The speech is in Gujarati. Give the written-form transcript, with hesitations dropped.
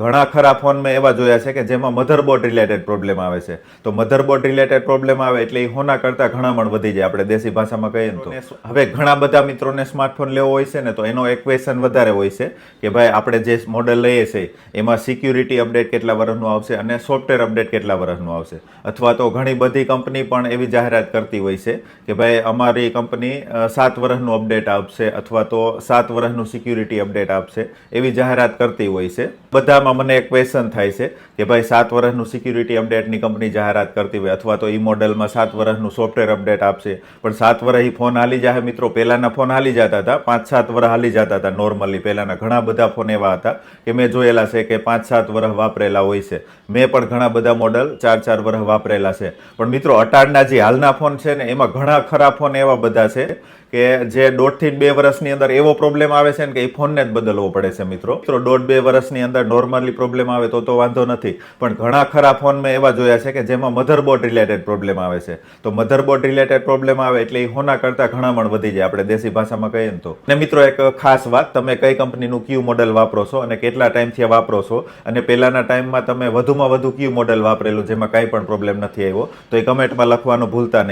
ઘણા ખરા ફોન મેં એવા જોયા છે કે જેમાં મધરબોર્ડ રિલેટેડ પ્રોબ્લેમ આવે છે. તો મધરબોર્ડ રિલેટેડ પ્રોબ્લેમ આવે એટલે એ હોના કરતાં ઘણા મણ વધી જાય, આપણે દેશી ભાષામાં કહીએ ને તો. હવે ઘણા બધા મિત્રોને સ્માર્ટફોન લેવો હોય છે ને, તો એનો એક ક્વેશ્ચન વધારે હોય છે કે ભાઈ આપણે જે મોડેલ લઈએ છીએ એમાં સિક્યુરિટી અપડેટ કેટલા વર્ષનું આવશે અને સોફ્ટવેર અપડેટ કેટલા વર્ષનું આવશે. અથવા તો ઘણી બધી કંપની પણ એવી જાહેરાત કરતી હોય છે કે ભાઈ અમારી કંપની 7 વર્ષનું અપડેટ આપશે અથવા તો 7 વર્ષનું સિક્યુરિટી અપડેટ આપશે, એવી જાહેરાત કરતી હોય છે. બધામાં મને એક ક્વેશ્ચન થાય છે કે ભાઈ 7 વર્ષનું સિક્યુરિટી અપડેટની કંપની જાહેરાત કરતી હોય અથવા તો એ મોડેલમાં 7 વર્ષનું સોફ્ટવેર અપડેટ આપશે, પણ 7 વર્ષ એ ફોન હાલી જાય મિત્રો. પહેલાના ફોન હાલી જતા હતા, 5-7 વર્ષ હાલી જતા હતા નોર્મલી. પહેલાના ઘણા બધા ફોન એવા હતા કે મેં જોયેલા છે કે 5-7 વર્ષ વાપરેલા હોય છે. મેં પણ ઘણા બધા મોડલ 4-4 વર્ષ વાપરેલા છે. પણ મિત્રો અટાણના જે હાલના ફોન છે ને એમાં ઘણા ખરા ફોન એવા બધા છે કે જે 1.5 થી 2 વર્ષની અંદર એવો પ્રોબ્લેમ આવે છે ને કે એ ફોનને જ બદલવો પડે છે મિત્રો. 1.5-2 વર્ષની અંદર નોર્મલી પ્રોબ્લેમ આવે તો વાંધો નથી, પણ ઘણા ખરા ફોન મેં એવા જોયા છે કે જેમાં મધરબોર્ડ રિલેટેડ પ્રોબ્લેમ આવે છે. તો મધરબોર્ડ રિલેટેડ પ્રોબ્લેમ આવે એટલે એ હોના કરતાં ઘણા મણ વધી જાય, આપણે દેશી ભાષામાં કહીએ ને તો. અને મિત્રો એક ખાસ વાત, તમે કઈ કંપનીનું કયું મોડેલ વાપરો છો અને કેટલા ટાઈમથી વાપરો છો, અને પહેલાના ટાઈમમાં તમે વધુમાં વધુ કયું મોડેલ વાપરેલું જેમાં કાંઈ પણ પ્રોબ્લેમ નથી આવ્યો, તો એ કમેન્ટમાં લખવાનું ભૂલતા નહીં.